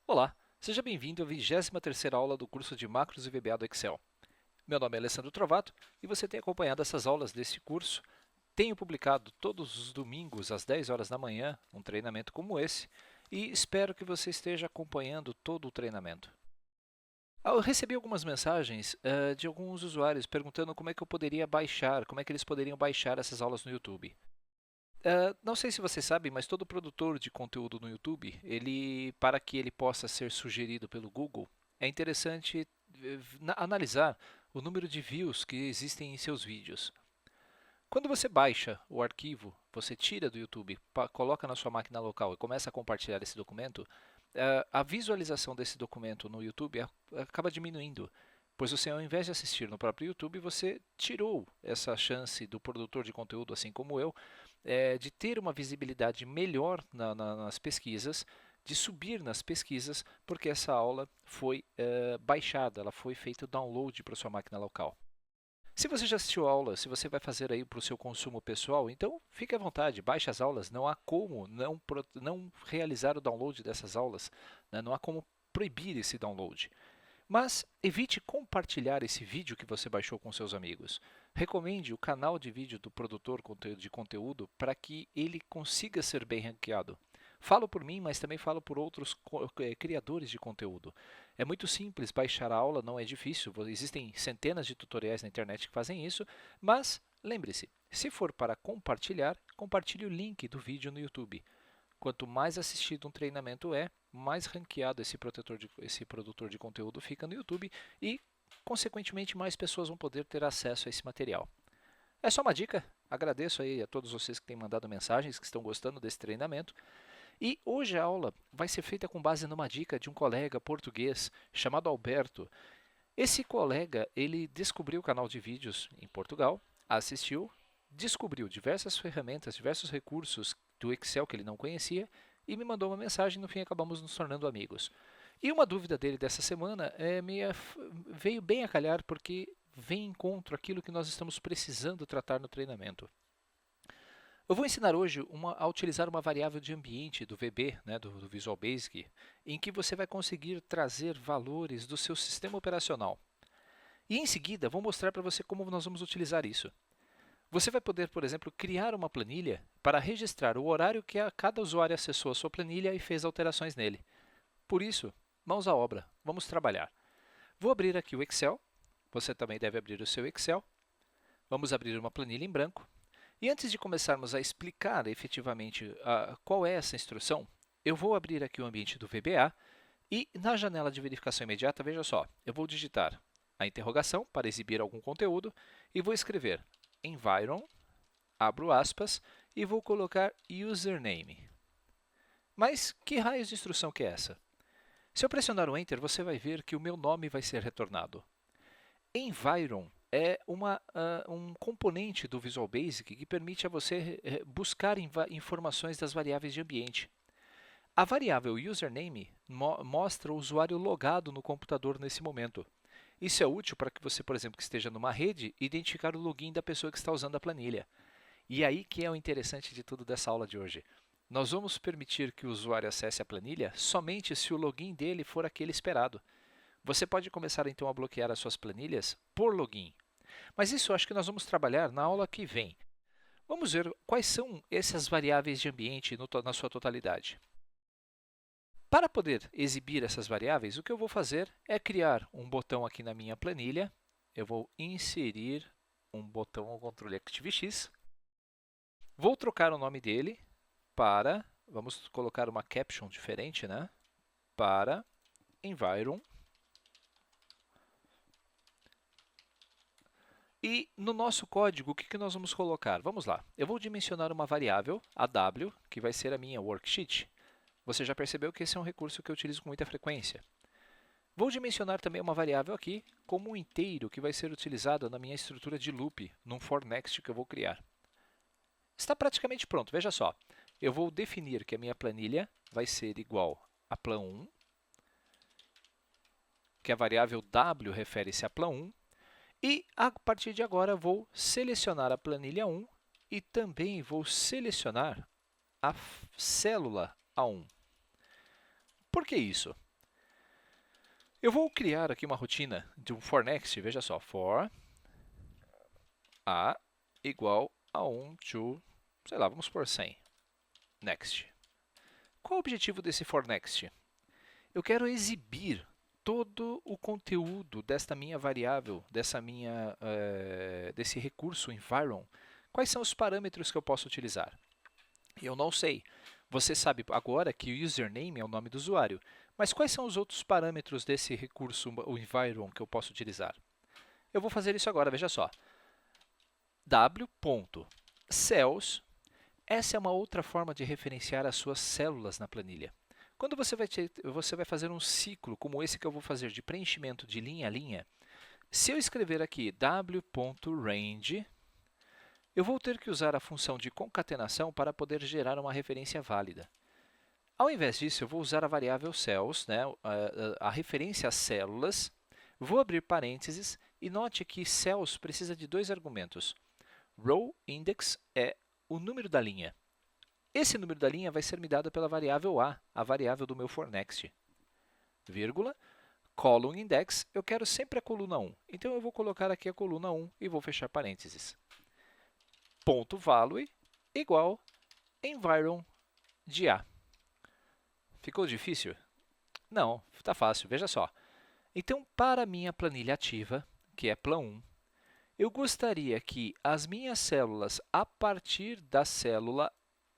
Olá, seja bem-vindo à 23ª aula do curso de Macros e VBA do Excel. Meu nome é Alessandro Trovato e você tem acompanhado essas aulas desse curso. Tenho publicado todos os domingos às 10 horas da manhã um treinamento como esse e espero que você esteja acompanhando todo o treinamento. Eu recebi algumas mensagens de alguns usuários perguntando como é que eu poderia baixar, como é que eles poderiam baixar essas aulas no YouTube. Não sei se você sabe, mas todo produtor de conteúdo no YouTube, para que ele possa ser sugerido pelo Google, é interessante analisar o número de views que existem em seus vídeos. Quando você baixa o arquivo, você tira do YouTube, coloca na sua máquina local e começa a compartilhar esse documento, a visualização desse documento no YouTube acaba diminuindo, pois você, ao invés de assistir no próprio YouTube, você tirou essa chance do produtor de conteúdo, assim como eu, de ter uma visibilidade melhor nas pesquisas, de subir nas pesquisas, porque essa aula foi baixada, ela foi feita download para sua máquina local. Se você já assistiu a aula, se você vai fazer aí para o seu consumo pessoal, então fique à vontade, baixe as aulas, não há como não realizar o download dessas aulas, né? Não há como proibir esse download. Mas evite compartilhar esse vídeo que você baixou com seus amigos. Recomende o canal de vídeo do produtor de conteúdo para que ele consiga ser bem ranqueado. Falo por mim, mas também falo por outros criadores de conteúdo. É muito simples baixar a aula, não é difícil. Existem centenas de tutoriais na internet que fazem isso, mas lembre-se, se for para compartilhar, compartilhe o link do vídeo no YouTube. Quanto mais assistido um treinamento é, mais ranqueado esse produtor de conteúdo fica no YouTube e, consequentemente, mais pessoas vão poder ter acesso a esse material. É só uma dica, agradeço aí a todos vocês que têm mandado mensagens, que estão gostando desse treinamento. E hoje a aula vai ser feita com base numa dica de um colega português chamado Alberto. Esse colega, ele descobriu o canal de vídeos em Portugal, assistiu, descobriu diversas ferramentas, diversos recursos do Excel que ele não conhecia e me mandou uma mensagem. No fim, acabamos nos tornando amigos. E uma dúvida dele dessa semana veio bem a calhar porque vem em encontro aquilo que nós estamos precisando tratar no treinamento. Eu vou ensinar hoje a utilizar uma variável de ambiente do VB, né, do Visual Basic, em que você vai conseguir trazer valores do seu sistema operacional. E em seguida, vou mostrar para você como nós vamos utilizar isso. Você vai poder, por exemplo, criar uma planilha para registrar o horário que cada usuário acessou a sua planilha e fez alterações nele. Por isso, mãos à obra, vamos trabalhar. Vou abrir aqui o Excel, você também deve abrir o seu Excel. Vamos abrir uma planilha em branco. E antes de começarmos a explicar efetivamente qual é essa instrução, eu vou abrir aqui o ambiente do VBA e na janela de verificação imediata, veja só, eu vou digitar a interrogação para exibir algum conteúdo e vou escrever environ, abro aspas, e vou colocar username. Mas que raios de instrução que é essa? Se eu pressionar o Enter, você vai ver que o meu nome vai ser retornado. Environ é um componente do Visual Basic que permite a você buscar informações das variáveis de ambiente. A variável username mostra o usuário logado no computador nesse momento. Isso é útil para que você, por exemplo, que esteja numa rede, identificar o login da pessoa que está usando a planilha. E aí que é o interessante de tudo dessa aula de hoje. Nós vamos permitir que o usuário acesse a planilha somente se o login dele for aquele esperado. Você pode começar então a bloquear as suas planilhas por login. Mas isso eu acho que nós vamos trabalhar na aula que vem. Vamos ver quais são essas variáveis de ambiente na sua totalidade. Para poder exibir essas variáveis, o que eu vou fazer é criar um botão aqui na minha planilha. Eu vou inserir um botão ao controle ActiveX. Vou trocar o nome dele para, vamos colocar uma caption diferente, né? Para environ. E no nosso código, o que nós vamos colocar? Vamos lá. Eu vou dimensionar uma variável, a w, que vai ser a minha worksheet. Você já percebeu que esse é um recurso que eu utilizo com muita frequência. Vou dimensionar também uma variável aqui como um inteiro que vai ser utilizado na minha estrutura de loop, num for next que eu vou criar. Está praticamente pronto, veja só. Eu vou definir que a minha planilha vai ser igual a plan1, que a variável w refere-se a plan1, e a partir de agora vou selecionar a planilha 1 e também vou selecionar a célula A1. Por que isso? Eu vou criar aqui uma rotina de um for next, veja só, for a igual a 1 to, sei lá, vamos por 100, next. Qual o objetivo desse for next? Eu quero exibir todo o conteúdo desta minha variável, desse recurso environ. Quais são os parâmetros que eu posso utilizar? Eu não sei. Você sabe agora que o username é o nome do usuário, mas quais são os outros parâmetros desse recurso, o environ, que eu posso utilizar? Eu vou fazer isso agora, veja só. w.cells, essa é uma outra forma de referenciar as suas células na planilha. Quando você vai fazer um ciclo como esse que eu vou fazer de preenchimento de linha a linha, se eu escrever aqui w.range, eu vou ter que usar a função de concatenação para poder gerar uma referência válida. Ao invés disso, eu vou usar a variável cells, né, a referência às células, vou abrir parênteses e note que cells precisa de dois argumentos. Row index é o número da linha. Esse número da linha vai ser me dado pela variável a variável do meu for next. Vírgula, column index, eu quero sempre a coluna 1. Então, eu vou colocar aqui a coluna 1 e vou fechar parênteses. Ponto value igual environ de A. Ficou difícil? Não, está fácil, veja só. Então, para a minha planilha ativa, que é plan1, eu gostaria que as minhas células, a partir da célula,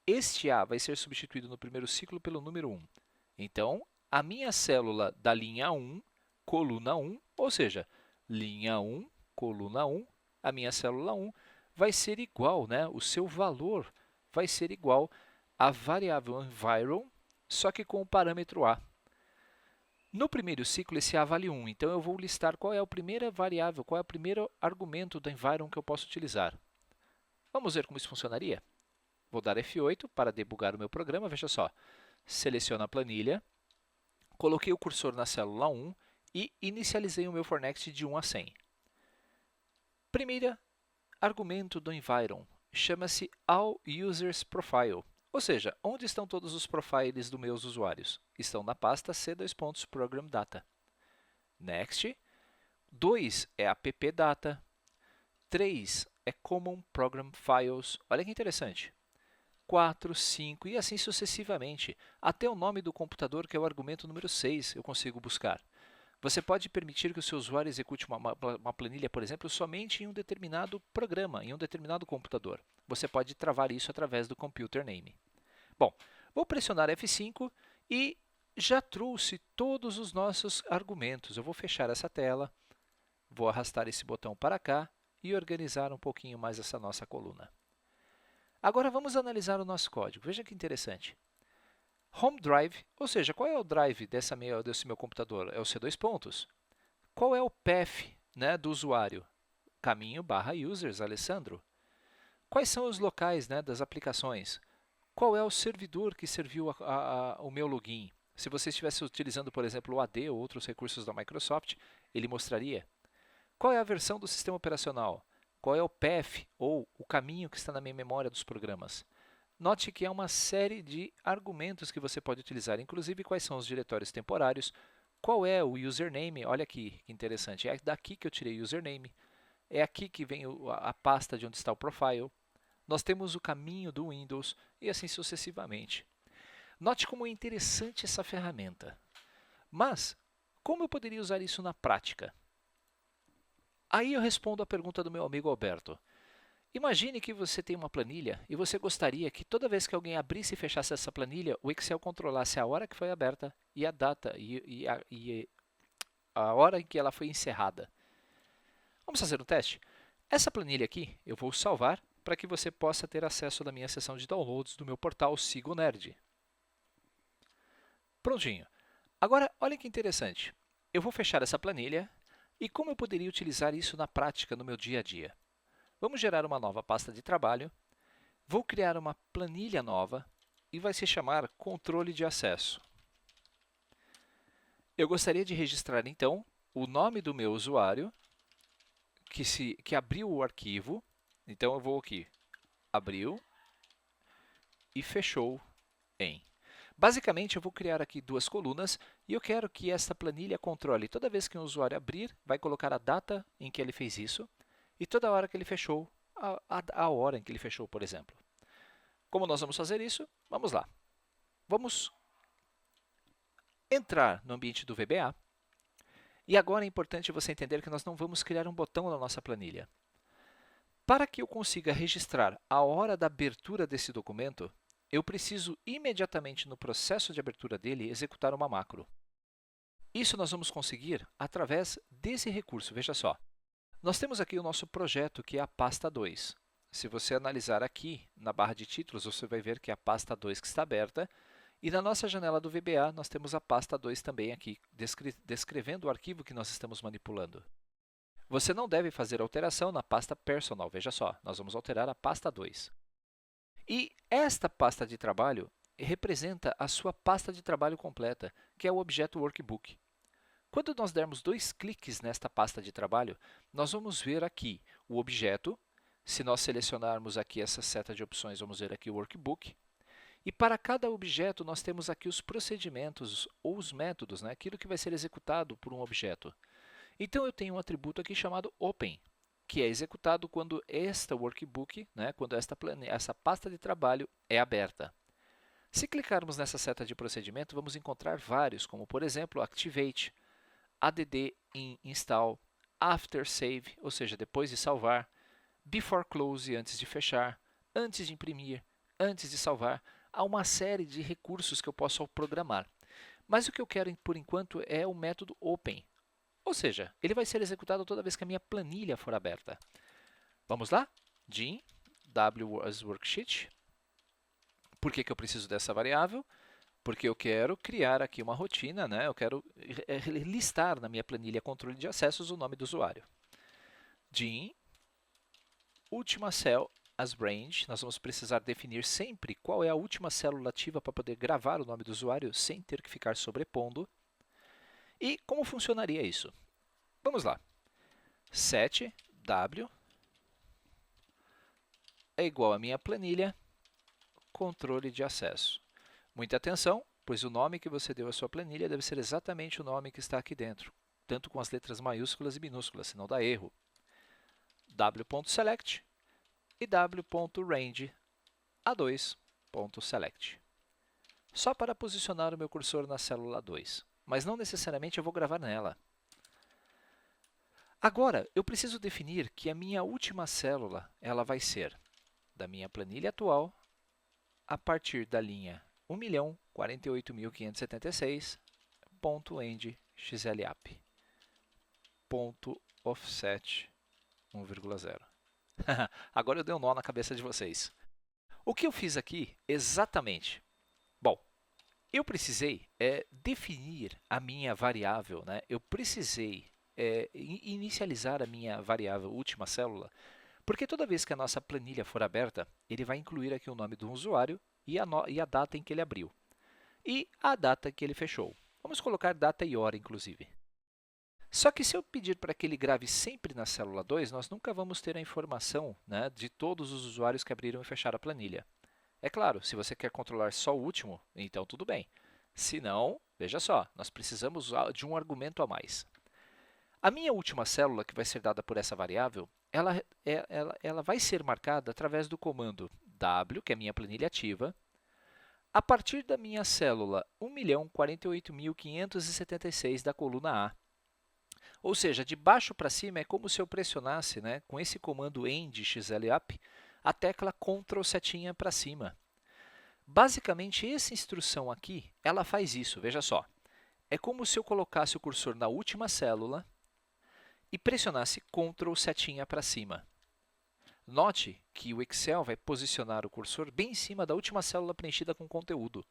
este A vai ser substituído no primeiro ciclo pelo número 1. Então, a minha célula da linha 1, coluna 1, ou seja, linha 1, coluna 1, a minha célula 1, vai ser igual, né? O seu valor vai ser igual à variável environ, só que com o parâmetro A. No primeiro ciclo, esse A vale 1, então eu vou listar qual é a primeira variável, qual é o primeiro argumento do environ que eu posso utilizar. Vamos ver como isso funcionaria? Vou dar F8 para debugar o meu programa, veja só. Seleciono a planilha, coloquei o cursor na célula 1 e inicializei o meu for next de 1 a 100. Primeiro argumento do environ chama-se allUsersProfile, ou seja, onde estão todos os profiles dos meus usuários? Estão na pasta c::programdata. Next. 2 é appdata. 3 é common program files. Olha que interessante. 4, 5 e assim sucessivamente. Até o nome do computador, que é o argumento número 6, eu consigo buscar. Você pode permitir que o seu usuário execute uma planilha, por exemplo, somente em um determinado programa, em um determinado computador. Você pode travar isso através do computer name. Bom, vou pressionar F5 e já trouxe todos os nossos argumentos. Eu vou fechar essa tela, vou arrastar esse botão para cá e organizar um pouquinho mais essa nossa coluna. Agora vamos analisar o nosso código. Veja que interessante. Home drive, ou seja, qual é o drive desse meu computador? É o C2 pontos. Qual é o path, né, do usuário? Caminho/users, Alessandro. Quais são os locais, né, das aplicações? Qual é o servidor que serviu o meu login? Se você estivesse utilizando, por exemplo, o AD ou outros recursos da Microsoft, ele mostraria. Qual é a versão do sistema operacional? Qual é o path, ou o caminho que está na minha memória dos programas? Note que há uma série de argumentos que você pode utilizar, inclusive quais são os diretórios temporários, qual é o username, olha aqui que interessante, é daqui que eu tirei o username, é aqui que vem a pasta de onde está o profile, nós temos o caminho do Windows e assim sucessivamente. Note como é interessante essa ferramenta. Mas, como eu poderia usar isso na prática? Aí eu respondo a pergunta do meu amigo Alberto. Imagine que você tem uma planilha e você gostaria que toda vez que alguém abrisse e fechasse essa planilha, o Excel controlasse a hora que foi aberta e a data e a hora em que ela foi encerrada. Vamos fazer um teste? Essa planilha aqui eu vou salvar para que você possa ter acesso da minha seção de downloads do meu portal Sigo Nerd. Prontinho. Agora, olha que interessante. Eu vou fechar essa planilha e como eu poderia utilizar isso na prática no meu dia a dia? Vamos gerar uma nova pasta de trabalho. Vou criar uma planilha nova e vai se chamar controle de acesso. Eu gostaria de registrar, então, o nome do meu usuário que abriu o arquivo. Então, eu vou aqui, abriu e fechou em. Basicamente, eu vou criar aqui duas colunas e eu quero que esta planilha controle toda vez que um usuário abrir, vai colocar a data em que ele fez isso e toda hora que ele fechou, a hora em que ele fechou, por exemplo. Como nós vamos fazer isso? Vamos lá. Vamos entrar no ambiente do VBA. E agora é importante você entender que nós não vamos criar um botão na nossa planilha. Para que eu consiga registrar a hora da abertura desse documento, eu preciso imediatamente no processo de abertura dele executar uma macro. Isso nós vamos conseguir através desse recurso. Veja só, nós temos aqui o nosso projeto, que é a pasta 2. Se você analisar aqui na barra de títulos, você vai ver que é a pasta 2 que está aberta. E na nossa janela do VBA, nós temos a pasta 2 também aqui, descrevendo o arquivo que nós estamos manipulando. Você não deve fazer alteração na pasta personal. Veja só, nós vamos alterar a pasta 2. E esta pasta de trabalho representa a sua pasta de trabalho completa, que é o objeto Workbook. Quando nós dermos dois cliques nesta pasta de trabalho, nós vamos ver aqui o objeto. Se nós selecionarmos aqui essa seta de opções, vamos ver aqui o Workbook. E para cada objeto, nós temos aqui os procedimentos ou os métodos, né? Aquilo que vai ser executado por um objeto. Então, eu tenho um atributo aqui chamado Open, que é executado quando esta workbook, né? Quando essa pasta de trabalho é aberta. Se clicarmos nessa seta de procedimento, vamos encontrar vários, como por exemplo, Activate, add in install, after save, ou seja, depois de salvar, before close, antes de fechar, antes de imprimir, antes de salvar. Há uma série de recursos que eu posso programar. Mas o que eu quero, por enquanto, é o método Open. Ou seja, ele vai ser executado toda vez que a minha planilha for aberta. Vamos lá? Din, W as worksheet. Por que eu preciso dessa variável? Porque eu quero criar aqui uma rotina, né? Eu quero listar na minha planilha controle de acessos o nome do usuário. Din, última cell as range, nós vamos precisar definir sempre qual é a última célula ativa para poder gravar o nome do usuário sem ter que ficar sobrepondo. E como funcionaria isso? Vamos lá. Set w é igual a minha planilha controle de acesso. Muita atenção, pois o nome que você deu à sua planilha deve ser exatamente o nome que está aqui dentro, tanto com as letras maiúsculas e minúsculas, senão dá erro. w.select e w.range a2.select. Só para posicionar o meu cursor na célula 2, mas não necessariamente eu vou gravar nela. Agora, eu preciso definir que a minha última célula ela vai ser da minha planilha atual a partir da linha 1.048.576.end xlap. .offset 1,0. Agora eu dei um nó na cabeça de vocês. O que eu fiz aqui exatamente? Bom, eu precisei definir a minha variável, né? Eu precisei inicializar a minha variável última célula, porque toda vez que a nossa planilha for aberta, ele vai incluir aqui o nome do usuário e a data em que ele abriu e a data que ele fechou. Vamos colocar data e hora, inclusive. Só que se eu pedir para que ele grave sempre na célula 2, nós nunca vamos ter a informação, né, de todos os usuários que abriram e fecharam a planilha. É claro, se você quer controlar só o último, então tudo bem. Se não, veja só, nós precisamos de um argumento a mais. A minha última célula, que vai ser dada por essa variável, ela vai ser marcada através do comando w, que é a minha planilha ativa, a partir da minha célula 1.048.576 da coluna A. Ou seja, de baixo para cima é como se eu pressionasse, né, com esse comando end xlap, a tecla Ctrl setinha para cima. Basicamente, essa instrução aqui, ela faz isso, veja só. É como se eu colocasse o cursor na última célula e pressionasse Ctrl setinha para cima. Note que o Excel vai posicionar o cursor bem em cima da última célula preenchida com conteúdo.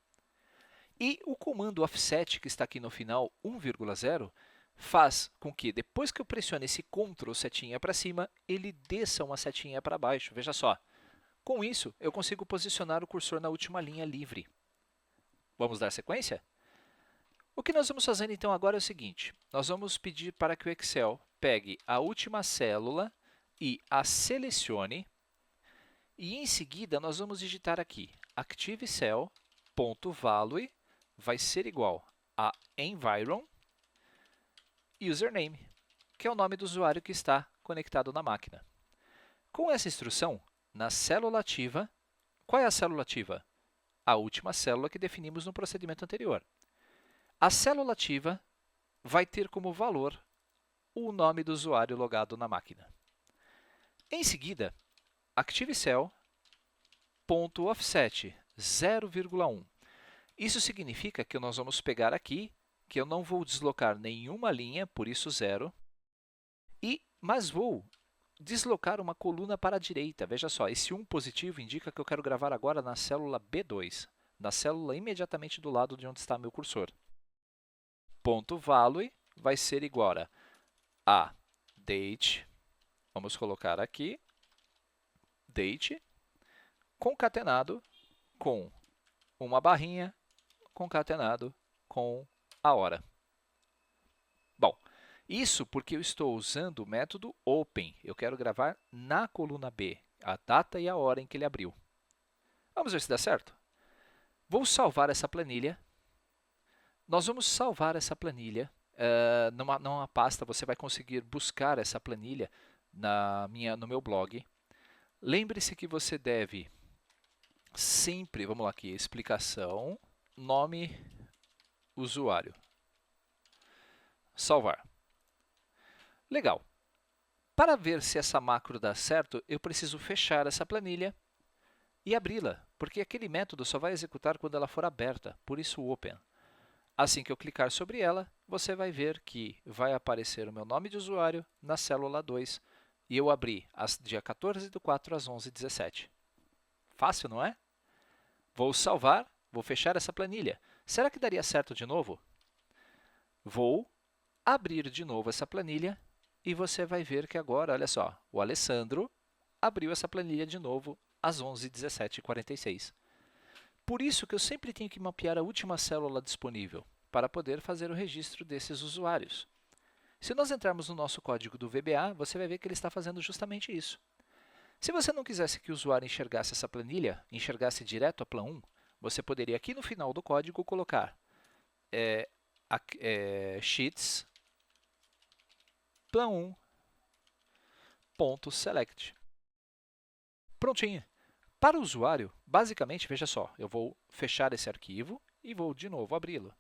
E o comando offset, que está aqui no final, 1,0, faz com que, depois que eu pressione esse Ctrl setinha para cima, ele desça uma setinha para baixo. Veja só. Com isso, eu consigo posicionar o cursor na última linha livre. Vamos dar sequência? O que nós vamos fazer então agora é o seguinte. Nós vamos pedir para que o Excel pegue a última célula e a selecione. E em seguida, nós vamos digitar aqui ActiveCell.value vai ser igual a environ username, que é o nome do usuário que está conectado na máquina. Com essa instrução, na célula ativa, qual é a célula ativa? A última célula que definimos no procedimento anterior. A célula ativa vai ter como valor o nome do usuário logado na máquina. Em seguida, ActiveCell.offset 0,1. Isso significa que nós vamos pegar aqui, que eu não vou deslocar nenhuma linha, por isso 0, mas vou deslocar uma coluna para a direita. Veja só, esse 1 positivo indica que eu quero gravar agora na célula B2, na célula imediatamente do lado de onde está meu cursor. .value vai ser igual a date, vamos colocar aqui, date, concatenado com uma barrinha, concatenado com a hora. Bom, isso porque eu estou usando o método open. Eu quero gravar na coluna B, a data e a hora em que ele abriu. Vamos ver se dá certo? Vou salvar essa planilha. Nós vamos salvar essa planilha numa pasta. Você vai conseguir buscar essa planilha no meu blog. Lembre-se que você deve sempre, vamos lá aqui, explicação, nome, usuário. Salvar. Legal. Para ver se essa macro dá certo, eu preciso fechar essa planilha e abri-la, porque aquele método só vai executar quando ela for aberta, por isso o open. Assim que eu clicar sobre ela, você vai ver que vai aparecer o meu nome de usuário na célula 2 e eu abri dia 14/4 às 11h17. Fácil, não é? Vou salvar, vou fechar essa planilha. Será que daria certo de novo? Vou abrir de novo essa planilha e você vai ver que agora, olha só, o Alessandro abriu essa planilha de novo às 11h17:46. Por isso que eu sempre tenho que mapear a última célula disponível para poder fazer o registro desses usuários. Se nós entrarmos no nosso código do VBA, você vai ver que ele está fazendo justamente isso. Se você não quisesse que o usuário enxergasse essa planilha, enxergasse direto a plan 1, você poderia aqui no final do código colocar sheets plan 1.select. Prontinho. Para o usuário, basicamente, veja só, eu vou fechar esse arquivo e vou de novo abri-lo.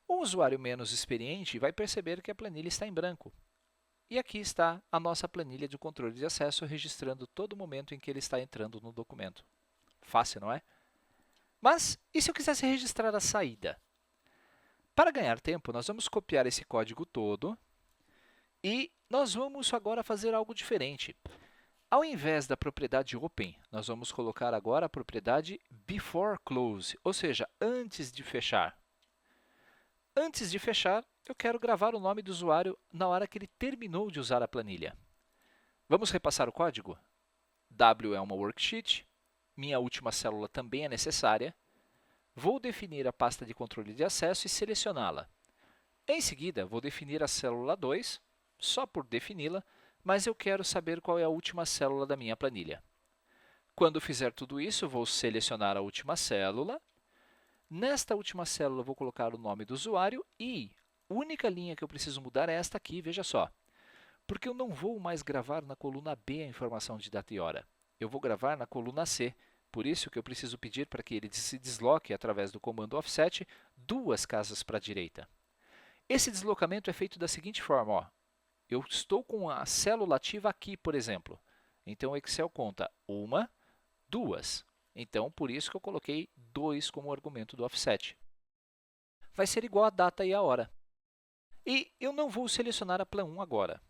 Um usuário menos experiente vai perceber que a planilha está em branco. E aqui está a nossa planilha de controle de acesso registrando todo o momento em que ele está entrando no documento. Fácil, não é? Mas, e se eu quisesse registrar a saída? Para ganhar tempo, nós vamos copiar esse código todo e nós vamos agora fazer algo diferente. Ao invés da propriedade open, nós vamos colocar agora a propriedade before close, ou seja, antes de fechar. Antes de fechar, eu quero gravar o nome do usuário na hora que ele terminou de usar a planilha. Vamos repassar o código? W é uma worksheet, minha última célula também é necessária. Vou definir a pasta de controle de acesso e selecioná-la. Em seguida, vou definir a célula 2, só por defini-la, mas eu quero saber qual é a última célula da minha planilha. Quando fizer tudo isso, vou selecionar a última célula. Nesta última célula, vou colocar o nome do usuário e a única linha que eu preciso mudar é esta aqui, veja só. Porque eu não vou mais gravar na coluna B a informação de data e hora. Eu vou gravar na coluna C. Por isso que eu preciso pedir para que ele se desloque através do comando offset 2 casas para a direita. Esse deslocamento é feito da seguinte forma, ó. Eu estou com a célula ativa aqui, por exemplo. Então, o Excel conta 1, 2. Então, por isso que eu coloquei 2 como argumento do offset. Vai ser igual a data e a hora. E eu não vou selecionar a plan 1 agora,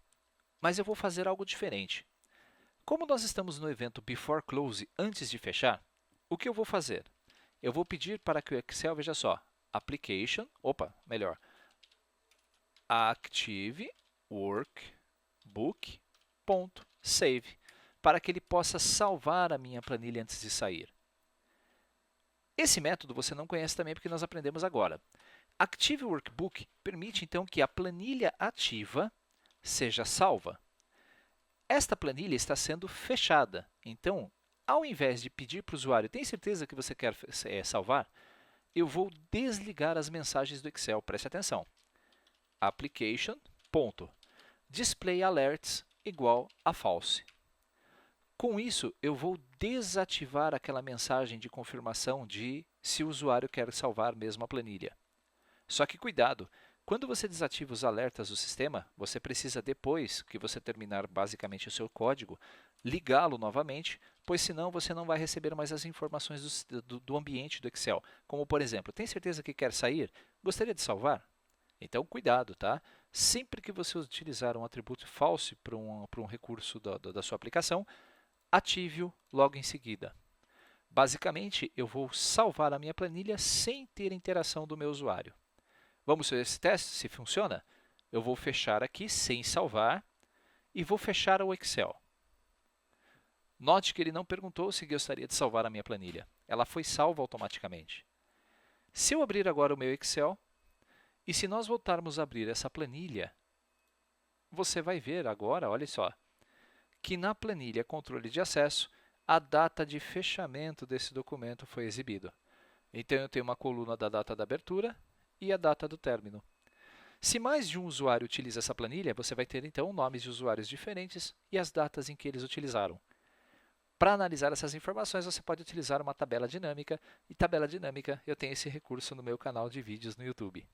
mas eu vou fazer algo diferente. Como nós estamos no evento before close, antes de fechar, o que eu vou fazer? Eu vou pedir para que o Excel, veja só, active workbook.save, para que ele possa salvar a minha planilha antes de sair. Esse método você não conhece também porque nós aprendemos agora. Active Workbook permite, então, que a planilha ativa seja salva. Esta planilha está sendo fechada. Então, ao invés de pedir para o usuário, tem certeza que você quer salvar? eu vou desligar as mensagens do Excel. Preste atenção. Application, ponto. Display alerts igual a false. Com isso, eu vou desativar aquela mensagem de confirmação de se o usuário quer salvar mesmo a planilha. Só que cuidado, quando você desativa os alertas do sistema, você precisa, depois que você terminar basicamente o seu código, ligá-lo novamente, pois senão você não vai receber mais as informações do ambiente do Excel. Como, por exemplo, tem certeza que quer sair? Gostaria de salvar? Então, cuidado, tá? Sempre que você utilizar um atributo false para um recurso da sua aplicação, ative-o logo em seguida. Basicamente, eu vou salvar a minha planilha sem ter interação do meu usuário. Vamos ver esse teste, se funciona? Eu vou fechar aqui sem salvar e vou fechar o Excel. Note que ele não perguntou se gostaria de salvar a minha planilha. Ela foi salva automaticamente. Se eu abrir agora o meu Excel, e se nós voltarmos a abrir essa planilha, você vai ver agora, olha só, que na planilha controle de acesso, a data de fechamento desse documento foi exibido. Então, eu tenho uma coluna da data da abertura e a data do término. Se mais de um usuário utiliza essa planilha, você vai ter, então, nomes de usuários diferentes e as datas em que eles utilizaram. Para analisar essas informações, você pode utilizar uma tabela dinâmica, e tabela dinâmica eu tenho esse recurso no meu canal de vídeos no YouTube.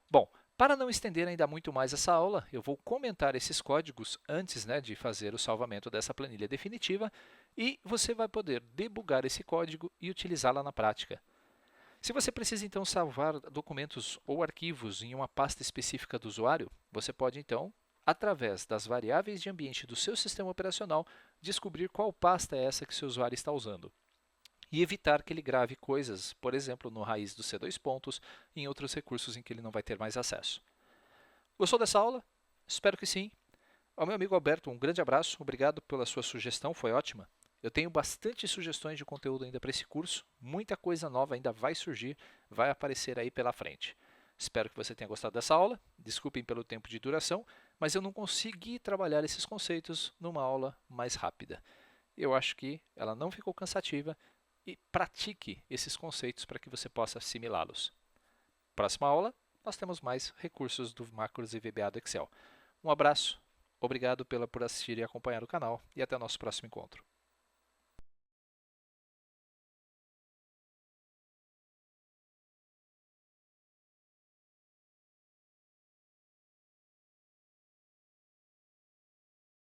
Bom, para não estender ainda muito mais essa aula, eu vou comentar esses códigos antes, de fazer o salvamento dessa planilha definitiva e você vai poder debugar esse código e utilizá-la na prática. Se você precisa então salvar documentos ou arquivos em uma pasta específica do usuário, você pode então, através das variáveis de ambiente do seu sistema operacional, descobrir qual pasta é essa que seu usuário está usando e evitar que ele grave coisas, por exemplo, no raiz do C2 pontos, em outros recursos em que ele não vai ter mais acesso. Gostou dessa aula? Espero que sim. Ao meu amigo Alberto, um grande abraço, obrigado pela sua sugestão, foi ótima. Eu tenho bastante sugestões de conteúdo ainda para esse curso, muita coisa nova ainda vai surgir, vai aparecer aí pela frente. Espero que você tenha gostado dessa aula, desculpem pelo tempo de duração, mas eu não consegui trabalhar esses conceitos numa aula mais rápida. Eu acho que ela não ficou cansativa, e pratique esses conceitos para que você possa assimilá-los. Próxima aula, nós temos mais recursos do Macros e VBA do Excel. Um abraço, obrigado por assistir e acompanhar o canal e até o nosso próximo encontro.